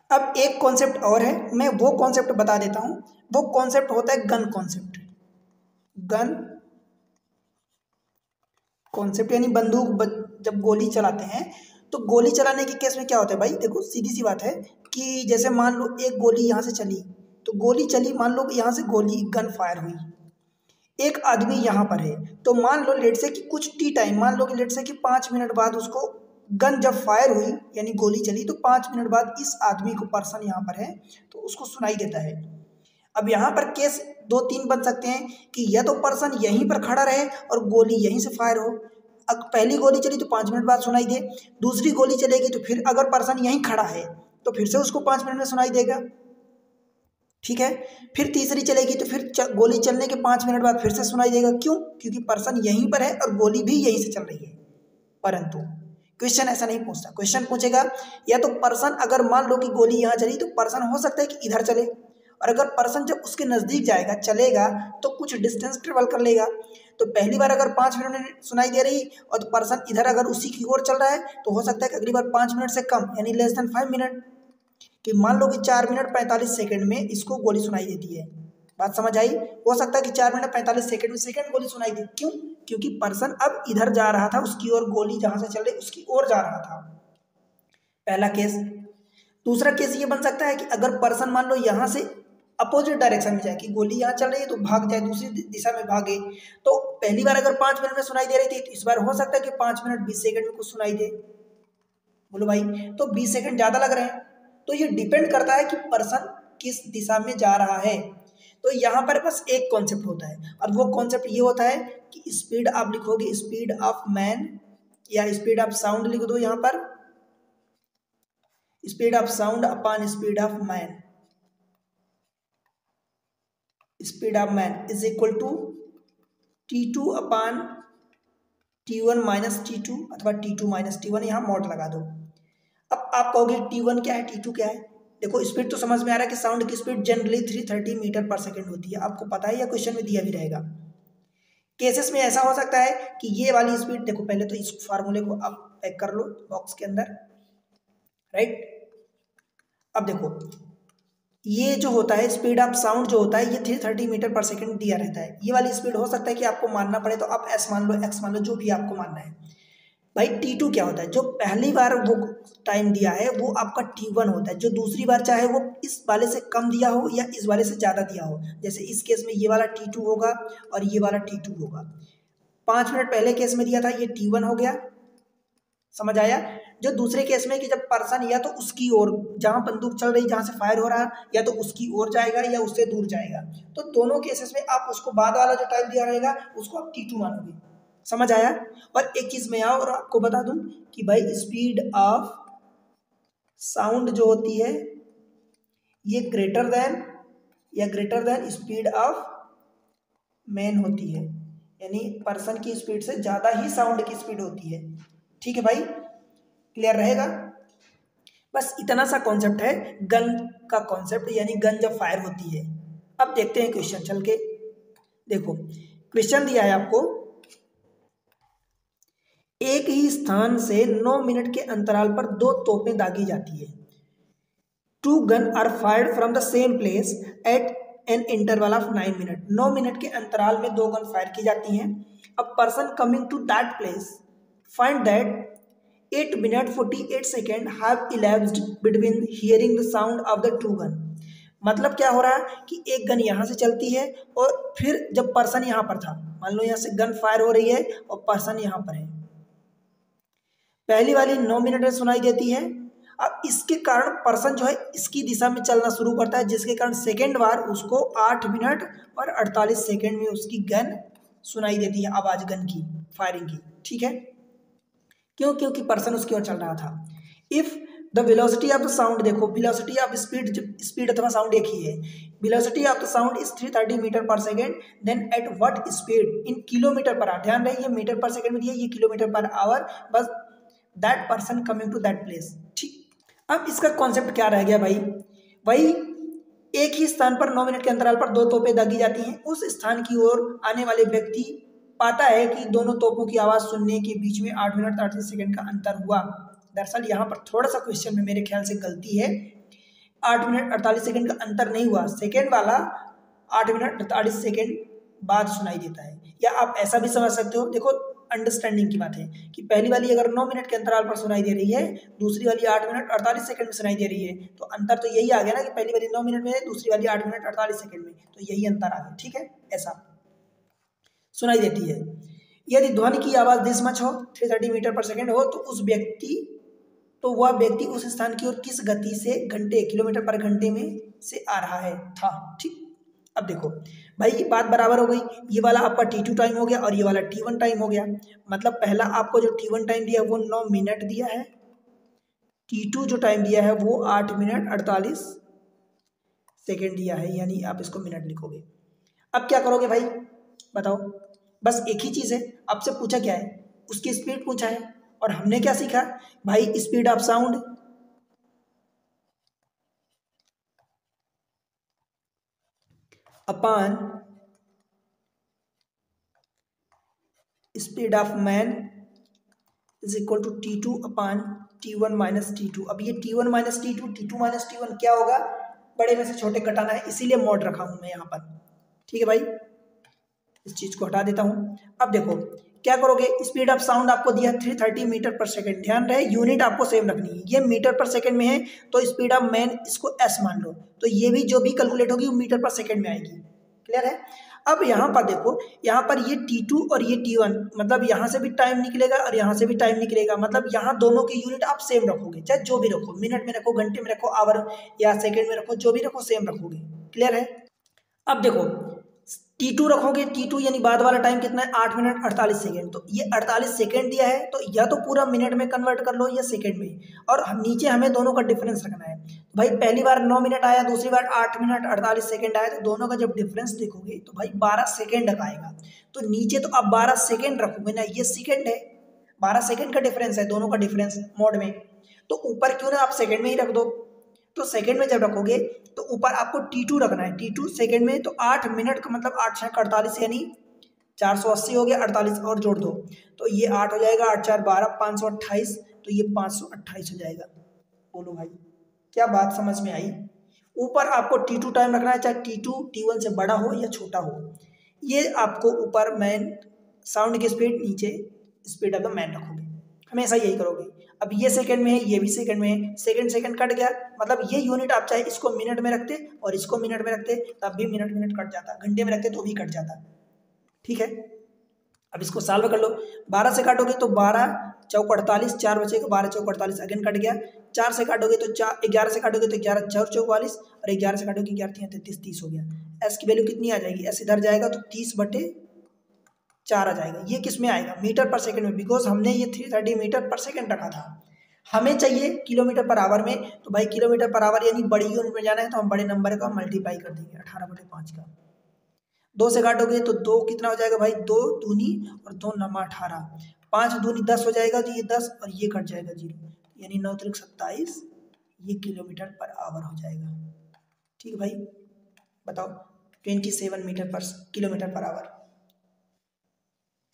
अब एक कॉन्सेप्ट और है, मैं वो कॉन्सेप्ट बता देता हूं, वो कॉन्सेप्ट होता है गन कॉन्सेप्ट। गन कॉन्सेप्ट यानी बंदूक जब गोली चलाते हैं तो गोली चलाने के केस में क्या होता है भाई, देखो सीधी सी बात है कि जैसे मान लो एक गोली यहाँ से चली, तो गोली चली, मान लो यहाँ से गोली गन फायर हुई, एक आदमी यहाँ पर है, तो मान लो लेट से कि कुछ टी टाइम, मान लो कि लेट से कि 5 मिनट बाद उसको गन जब फायर हुई यानी गोली चली, तो 5 मिनट बाद इस आदमी को, पर्सन यहाँ पर है तो उसको सुनाई देता है। अब यहाँ पर केस 2-3 बन सकते हैं कि या तो पर्सन यहीं पर खड़ा रहे और गोली यहीं से फायर हो, अब पहली गोली चली तो 5 मिनट बाद सुनाई दे, दूसरी गोली चलेगी तो फिर अगर पर्सन यहीं खड़ा है तो फिर से उसको 5 मिनट में सुनाई देगा, ठीक है, फिर तीसरी चलेगी तो फिर गोली चलने के 5 मिनट बाद फिर से सुनाई देगा, क्यों, क्योंकि पर्सन यहीं पर है और गोली भी यहीं से चल रही है। परंतु क्वेश्चन ऐसा नहीं पूछता, क्वेश्चन पूछेगा या तो पर्सन, अगर मान लो कि गोली यहाँ चली तो पर्सन हो सकता है कि इधर चले, और अगर पर्सन जब उसके नज़दीक जाएगा चलेगा तो कुछ डिस्टेंस ट्रेवल कर लेगा, तो पहली बार अगर 5 मिनट में सुनाई दे रही और तो पर्सन इधर अगर उसी की ओर चल रहा है तो हो सकता है कि अगली बार 5 मिनट से कम यानी लेस देन 5 मिनट, कि मान लो कि 4 मिनट 45 सेकंड में इसको गोली सुनाई देती है। बात समझ आई, हो सकता है कि 4 मिनट 45 सेकंड में सेकंड गोली सुनाई दे, क्यों, क्योंकि पर्सन अब इधर जा रहा था, उसकी ओर गोली जहां से चल रही उसकी ओर जा रहा था, पहला केस। दूसरा केस ये बन सकता है कि अगर पर्सन मान लो यहाँ से अपोजिट डायरेक्शन में जाए, कि गोली यहाँ चल रही है तो भाग जाए, दूसरी दिशा में भागे, तो पहली बार अगर 5 मिनट में सुनाई दे रही थी तो इस बार हो सकता है कि 5 मिनट 20 सेकंड में कुछ सुनाई दे। बोलो भाई, तो 20 सेकंड ज्यादा लग रहे हैं, तो ये डिपेंड करता है कि पर्सन किस दिशा में जा रहा है। तो यहाँ पर बस एक कॉन्सेप्ट होता है, और वो कॉन्सेप्ट ये होता है कि स्पीड आप लिखोगे स्पीड ऑफ मैन या स्पीड ऑफ साउंड लिख दो, यहाँ पर speed of sound upon speed of man, speed of man is equal to T2 upon T1 minus T2 अथवा T2 माइनस T1, यहाँ मॉड लगा दो। अब आप कहोगे T1 क्या है T2 क्या है, देखो स्पीड तो समझ में आ रहा है कि साउंड की स्पीड जनरली 330 मीटर पर सेकंड होती है, आपको पता है या क्वेश्चन में दिया भी रहेगा। केसेस में ऐसा हो सकता है कि ये वाली स्पीड, देखो पहले तो इस फार्मूले को आप पैक कर लो बॉक्स के अंदर, राइट। अब देखो ये जो होता है स्पीड ऑफ साउंड जो होता है ये 330 मीटर पर सेकंड दिया रहता है। ये वाली स्पीड हो सकता है कि आपको मानना पड़े तो आप एस मान लो, एक्स मान लो, जो भी आपको मानना है। भाई T2 क्या होता है, जो पहली बार वो टाइम दिया है वो आपका T1 होता है, जो दूसरी बार चाहे वो इस वाले से कम दिया हो या इस वाले से ज़्यादा दिया हो। जैसे इस केस में ये वाला T2 होगा और ये वाला T2 होगा। 5 मिनट पहले केस में दिया था ये T1 हो गया, समझ आया। जो दूसरे केस में कि जब पर्सन या तो उसकी ओर, जहां बंदूक चल रही, जहां से फायर हो रहा है, या तो उसकी ओर जाएगा या उससे दूर जाएगा, तो दोनों केसेस में आप उसको बाद वाला जो टाइम दिया रहेगा उसको आप T2 मानोगे, समझ आया। और एक चीज मैं और आपको बता दूं कि भाई स्पीड ऑफ साउंड जो होती है ये greater than speed of man होती है, यानी पर्सन की स्पीड से ज्यादा ही साउंड की स्पीड होती है। ठीक है भाई, क्लियर रहेगा। बस इतना सा कॉन्सेप्ट है गन का कॉन्सेप्ट, यानी गन जब फायर होती है। अब देखते हैं क्वेश्चन चल के। देखो क्वेश्चन दिया है आपको, एक ही स्थान से 9 मिनट के अंतराल पर 2 तोपें दागी जाती है। 2 gun are fired from the same place at an interval of 9 minute. 9 minute के अंतराल में 2 गन फायर की जाती हैं। A person coming to that place find that 8 minute 48 second have elapsed between hearing the sound of the 2 gun. मतलब क्या हो रहा है कि एक गन यहाँ से चलती है और फिर जब पर्सन यहाँ पर था, मान लो यहाँ से गन फायर हो रही है और पर्सन यहाँ पर है, पहली वाली 9 मिनट में सुनाई देती है। अब इसके कारण पर्सन जो है इसकी दिशा में चलना शुरू करता है, जिसके कारण सेकेंड बार उसको 8 मिनट और 48 सेकेंड में उसकी गन सुनाई देती है, आवाज गन की फायरिंग की। ठीक है, क्यों? क्योंकि पर्सन उसकी ओर चल रहा था। If the velocity of the sound, देखो वेलोसिटी ऑफ स्पीड अथवा साउंड एक ही है। Velocity of the sound is 330 metre per second, then at what speed in kilometre per hour, ध्यान रहे ये मीटर पर सेकेंड में दिया, ये किलोमीटर पर आवर, बस that person coming to that place. ठीक, अब इसका कॉन्सेप्ट क्या रह गया भाई, वही एक ही स्थान पर 9 मिनट के अंतराल पर 2 तोपें दागी जाती हैं। उस स्थान की ओर आने वाले व्यक्ति पाता है कि दोनों तोपों की आवाज सुनने के बीच में 8 मिनट 38 सेकंड का अंतर हुआ। दरअसल यहाँ पर थोड़ा सा क्वेश्चन में मेरे ख्याल से गलती है, 8 मिनट 48 सेकंड का अंतर नहीं हुआ, सेकंड वाला 8 मिनट 48 सेकंड बाद सुनाई देता है। या आप ऐसा भी समझ सकते हो, देखो अंडरस्टैंडिंग की बात है कि पहली वाली अगर 9 मिनट के अंतराल पर सुनाई दे रही है, दूसरी वाली 8 मिनट 48 सेकंड में सुनाई दे रही है, तो अंतर तो यही आ गया ना कि पहली वाली 9 मिनट में है, दूसरी वाली 8 मिनट 48 सेकंड में, तो यही अंतर आ गया। ठीक है, ऐसा सुनाई देती है। यदि ध्वनि की आवाज दिस मच हो, 330 मीटर पर सेकंड हो, तो वह व्यक्ति उस स्थान की ओर किस गति से घंटे किलोमीटर पर घंटे में से आ रहा है था। ठीक, अब देखो भाई ये बात बराबर हो गई, ये वाला आपका T2 टाइम हो गया और ये वाला T1 टाइम हो गया। मतलब पहला आपको जो T1 टाइम दिया वो 9 मिनट दिया है, T2 जो टाइम दिया है वो 8 मिनट 48 सेकेंड दिया है, यानी आप इसको मिनट लिखोगे। अब क्या करोगे भाई बताओ, बस एक ही चीज़ है, आपसे पूछा क्या है, उसकी स्पीड पूछा है, और हमने क्या सीखा भाई, speed of sound upon speed of man is equal to T2 upon T1 minus T2। अब ये T1 minus T2, T2 minus T1 क्या होगा, बड़े में से छोटे घटाना है, इसीलिए मॉड रखा हूं मैं यहाँ पर। ठीक है भाई, इस चीज को हटा देता हूं। अब देखो क्या करोगे, स्पीड ऑफ साउंड आपको दिया 330 मीटर पर सेकंड, ध्यान रहे यूनिट आपको सेम रखनी है, ये मीटर पर सेकंड में है तो स्पीड ऑफ मैन इसको एस मान लो, तो ये भी जो भी कैलकुलेट होगी वो मीटर पर सेकंड में आएगी। क्लियर है। अब यहाँ पर देखो, यहाँ पर ये T2 और ये T1, मतलब यहाँ से भी टाइम निकलेगा और यहाँ से भी टाइम निकलेगा, मतलब यहाँ दोनों की यूनिट आप सेम रखोगे, चाहे जो भी रखो, मिनट में रखो, घंटे में रखो, आवर या सेकंड में रखो, जो भी रखो सेम रखोगे। क्लियर है। अब देखो T2 रखोगे, T2 यानी बाद वाला टाइम कितना है 8 मिनट 48 सेकेंड, तो ये 48 सेकेंड दिया है तो या तो पूरा मिनट में कन्वर्ट कर लो या सेकेंड में, और नीचे हमें दोनों का डिफरेंस रखना है। भाई पहली बार 9 मिनट आया, दूसरी बार 8 मिनट 48 सेकेंड आया, तो दोनों का जब डिफरेंस देखोगे तो भाई 12 सेकेंड आएगा, तो नीचे तो आप 12 सेकेंड रखोगे ना, ये सेकेंड है, 12 सेकेंड का डिफरेंस है दोनों का डिफरेंस मोड में, तो ऊपर क्यों ना आप सेकेंड में ही रख दो। तो सेकंड में जब रखोगे तो ऊपर आपको T2 रखना है, T2 सेकंड में, तो 8 मिनट का मतलब 8 × 48 यानी 480 हो गया, 48 और जोड़ दो तो ये 8 हो जाएगा, 8 4 12, 528, तो ये 528 हो जाएगा। बोलो भाई क्या बात समझ में आई। ऊपर आपको T2 टाइम रखना है, चाहे T2 T1 से बड़ा हो या छोटा हो। ये आपको ऊपर मैन साउंड की स्पीड, नीचे स्पीड ऑफ द मैन रखोगे, हमेशा यही करोगे। अब ये सेकंड में है, ये भी सेकंड में है, सेकंड सेकंड कट गया, मतलब ये यूनिट आप चाहे इसको मिनट में रखते और इसको मिनट में रखते तब भी मिनट मिनट कट जाता, घंटे में रखते तो भी कट जाता। ठीक है, अब इसको सॉल्व कर लो। 12 से काटोगे तो 12 चौक 48, 4 बचेगा, 12 चौक 48 अगेन कट गया। 4 से काटोगे तो 11 से काटोगे तो 11 4 44, और 11 से काटोगे 11 33, 30 हो गया। एस की वैल्यू कितनी आ जाएगी, एस इधर जाएगा तो 30/4 आ जाएगा। ये किस में आएगा, मीटर पर सेकंड में, बिकॉज हमने ये 330 मीटर पर सेकंड रखा था, हमें चाहिए किलोमीटर पर आवर में। तो भाई किलोमीटर पर आवर यानी बड़ी यूनिट में जाना है तो हम बड़े नंबर का मल्टीप्लाई कर देंगे 18/5 का। 2 से काटोगे तो 2 कितना हो जाएगा भाई, 2 दूनी और 2 नमा 18, 5 दूनी 10 हो जाएगा, तो ये 10 और ये कट जाएगा 0, यानी 9 त्रिक 27, ये किलोमीटर पर आवर हो जाएगा। ठीक है भाई, बताओ 27 मीटर पर किलोमीटर पर आवर।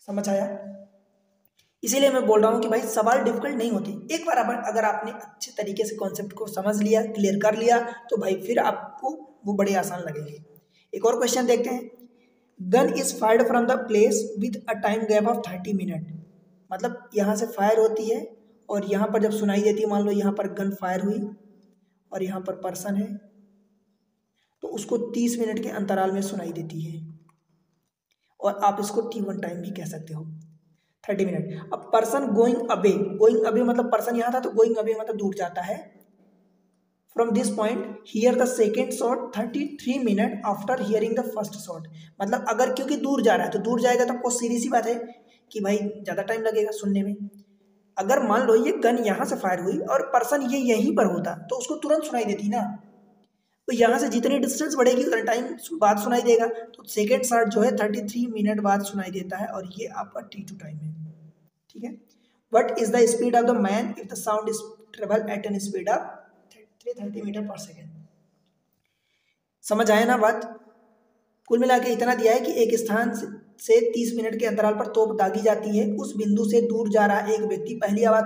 समझ आया। इसीलिए मैं बोल रहा हूँ कि भाई सवाल डिफिकल्ट नहीं होती, एक बार अगर आपने अच्छे तरीके से कॉन्सेप्ट को समझ लिया, क्लियर कर लिया, तो भाई फिर आपको वो बड़े आसान लगेंगे। एक और क्वेश्चन देखते हैं। Gun is fired from the place with a time gap of 30 minute, मतलब यहाँ से फायर होती है और यहाँ पर जब सुनाई देती है, मान लो यहाँ पर गन फायर हुई और यहाँ पर पर्सन है, तो उसको 30 मिनट के अंतराल में सुनाई देती है, और आप इसको T1 टाइम भी कह सकते हो, 30 मिनट। अब पर्सन गोइंग अवे मतलब पर्सन यहाँ था तो गोइंग अवे मतलब दूर जाता है। From this point here the second shot 33 minute after hearing the first shot, मतलब अगर क्योंकि दूर जा रहा है तो दूर जाएगा तो आपको सीधी सी बात है कि भाई ज़्यादा टाइम लगेगा सुनने में। अगर मान लो ये गन यहाँ से फायर हुई और पर्सन ये यहीं पर होता तो उसको तुरंत सुनाई देती ना, तो यहाँ से जितनी डिस्टेंस बढ़ेगी उतना टाइम बाद सुनाई देगा, तो सेकेंड शॉट जो है 33 मिनट बाद सुनाई देता है, और ये आपका T2 टाइम है। ठीक है, what is the speed of the man if the sound is travel at an speed of 330 metre per second. समझ आया ना बात। कुल मिला के इतना दिया है कि एक स्थान से 30 मिनट के अंतराल पर तोप दागी जाती है, उस बिंदु से दूर जा रहा एक व्यक्ति पहली आवाज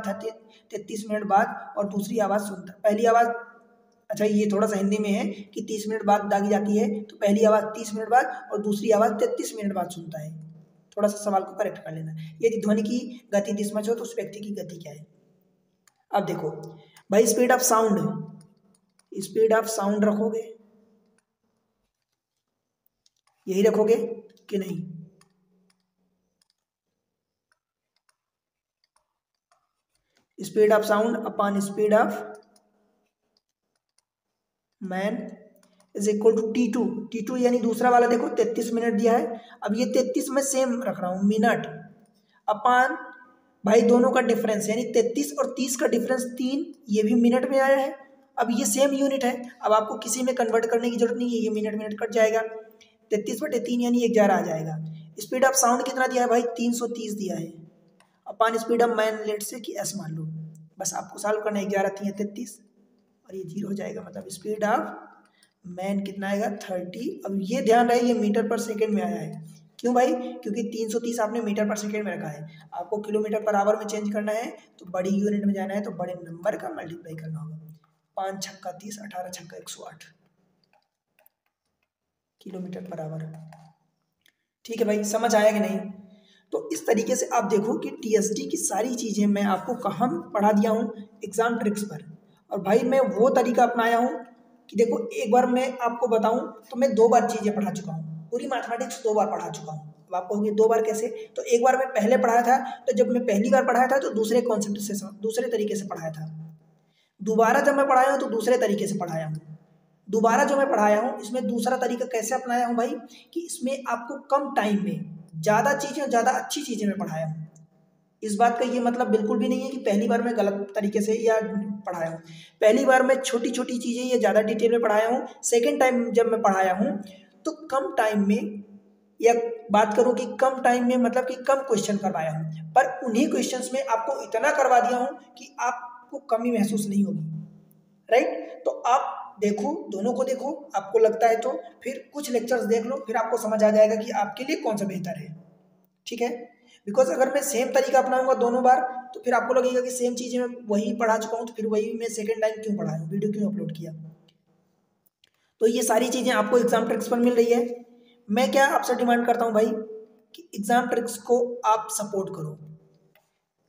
33 मिनट बाद और दूसरी आवाज सुनता, पहली आवाज, अच्छा ये थोड़ा सा हिंदी में है कि 30 मिनट बाद दागी जाती है तो पहली आवाज 30 मिनट बाद और दूसरी आवाज 33 मिनट बाद सुनता है। थोड़ा सा सवाल को करेक्ट कर लेना। यदि ध्वनि की गति दिशमच हो तो उस व्यक्ति की गति क्या है। अब देखो भाई स्पीड ऑफ साउंड रखोगे, यही रखोगे कि नहीं, speed of sound upon speed of man is equal to T2 यानी दूसरा वाला देखो 33 मिनट दिया है, अब ये 33 में सेम रख रहा हूँ मिनट अपॉन भाई दोनों का डिफरेंस यानी 33 और 30 का डिफरेंस 3, ये भी मिनट में आया है। अब ये सेम यूनिट है, अब आपको किसी में कन्वर्ट करने की जरूरत नहीं है, ये मिनट कट जाएगा, 33/3 यानी 11 आ जाएगा। स्पीड ऑफ साउंड कितना दिया है भाई 330 दिया है, upon speed of man let say कि एस मान लो, बस आपको सॉल्व करना है, 11 3 33 और ये 0 हो जाएगा, मतलब स्पीड ऑफ मैन कितना आएगा 30। अब ये ध्यान रहे ये मीटर पर सेकेंड में आया है, क्यों भाई, क्योंकि 330 आपने मीटर पर सेकेंड में रखा है, आपको किलोमीटर पर आवर में चेंज करना है तो बड़ी यूनिट में जाना है तो बड़े नंबर का मल्टीप्लाई करना होगा। 5 छक्का 30, 18 छक्का 108 किलोमीटर पर आवर। ठीक है भाई, समझ आया कि नहीं। तो इस तरीके से आप देखो कि TSD की सारी चीज़ें मैं आपको कहाँ पढ़ा दिया हूँ, एग्जाम ट्रिक्स पर। और भाई मैं वो तरीका अपनाया हूँ कि देखो एक बार मैं आपको बताऊँ तो मैं 2 बार चीज़ें पढ़ा चुका हूँ, पूरी मैथमेटिक्स 2 बार पढ़ा चुका हूँ। अब आप कहोगे 2 बार कैसे, तो एक बार मैं पहले पढ़ाया था, तो जब मैं पहली बार पढ़ाया था तो दूसरे कॉन्सेप्ट से दूसरे तरीके से पढ़ाया था, दोबारा जब मैं पढ़ाया हूँ तो दूसरे तरीके से पढ़ाया हूँ। दोबारा जो मैं पढ़ाया हूँ इसमें दूसरा तरीका कैसे अपनाया हूँ भाई, कि इसमें आपको कम टाइम में ज़्यादा चीज़ें, ज़्यादा अच्छी चीज़ें मैं पढ़ाया हूँ। इस बात का ये मतलब बिल्कुल भी नहीं है कि पहली बार मैं गलत तरीके से या पढ़ाया हूँ, पहली बार मैं छोटी छोटी चीज़ें या ज़्यादा डिटेल में पढ़ाया हूँ, सेकेंड टाइम जब मैं पढ़ाया हूँ तो कम टाइम में, या बात करूँ कि कम टाइम में मतलब कि कम क्वेश्चन करवाया हूँ, पर उन्हीं क्वेश्चंस में आपको इतना करवा दिया हूँ कि आपको कमी महसूस नहीं होगी। राइट, तो आप देखो, दोनों को देखो, आपको लगता है तो फिर कुछ लेक्चर्स देख लो, फिर आपको समझ आ जाएगा कि आपके लिए कौन सा बेहतर है। ठीक है। बिकॉज अगर मैं सेम तरीका अपनाऊंगा दोनों बार तो फिर आपको लगेगा कि सेम चीज़ें मैं वही पढ़ा चुका हूँ, तो फिर वही मैं सेकेंड टाइम क्यों पढ़ाया, वीडियो क्यों अपलोड किया। तो ये सारी चीज़ें आपको एग्जाम ट्रिक्स पर मिल रही है। मैं क्या आपसे डिमांड करता हूँ भाई कि एग्जाम ट्रिक्स को आप सपोर्ट करो।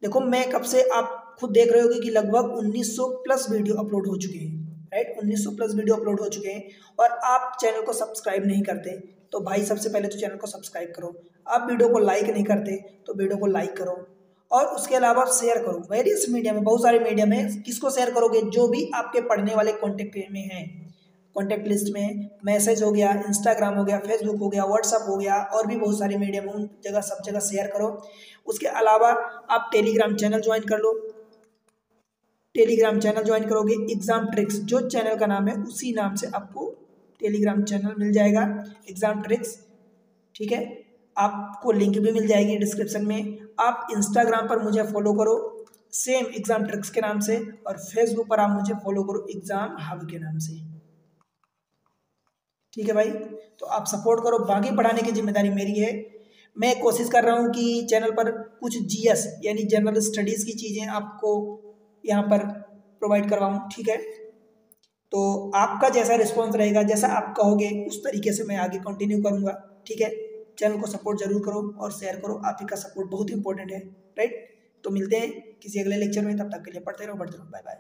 देखो मैं कब से, आप खुद देख रहे होगे कि लगभग 1900 प्लस वीडियो अपलोड हो चुके हैं, राइट। 1900 प्लस वीडियो अपलोड हो चुके हैं और आप चैनल को सब्सक्राइब नहीं करते, तो भाई सबसे पहले तो चैनल को सब्सक्राइब करो। आप वीडियो को लाइक नहीं करते तो वीडियो को लाइक करो और उसके अलावा आप शेयर करो वेरियस मीडिया में, बहुत सारे मीडिया में। किसको शेयर करोगे, जो भी आपके पढ़ने वाले कॉन्टेक्ट में हैं, कॉन्टैक्ट लिस्ट में। मैसेज हो गया, इंस्टाग्राम हो गया, फेसबुक हो गया, व्हाट्सअप हो गया, और भी बहुत सारे मीडिया में, उन जगह सब जगह शेयर करो। उसके अलावा आप टेलीग्राम चैनल ज्वाइन कर लो। टेलीग्राम चैनल ज्वाइन करोगे, एग्जाम ट्रिक्स जो चैनल का नाम है उसी नाम से आपको टेलीग्राम चैनल मिल जाएगा, एग्जाम ट्रिक्स, ठीक है। आपको लिंक भी मिल जाएगी डिस्क्रिप्शन में। आप इंस्टाग्राम पर मुझे फॉलो करो सेम एग्जाम ट्रिक्स के नाम से, और फेसबुक पर आप मुझे फॉलो करो एग्जाम हब के नाम से, ठीक है भाई। तो आप सपोर्ट करो, बाकी पढ़ाने की जिम्मेदारी मेरी है। मैं कोशिश कर रहा हूँ कि चैनल पर कुछ जीएस यानी जनरल स्टडीज़ की चीज़ें आपको यहाँ पर प्रोवाइड करवाऊँ, ठीक है। तो आपका जैसा रिस्पॉन्स रहेगा, जैसा आप कहोगे, उस तरीके से मैं आगे कंटिन्यू करूँगा, ठीक है। चैनल को सपोर्ट जरूर करो और शेयर करो, आप ही का सपोर्ट बहुत इंपॉर्टेंट है, राइट। तो मिलते हैं किसी अगले लेक्चर में, तब तक के लिए पढ़ते रहो, बढ़ते रहो, बाय बाय।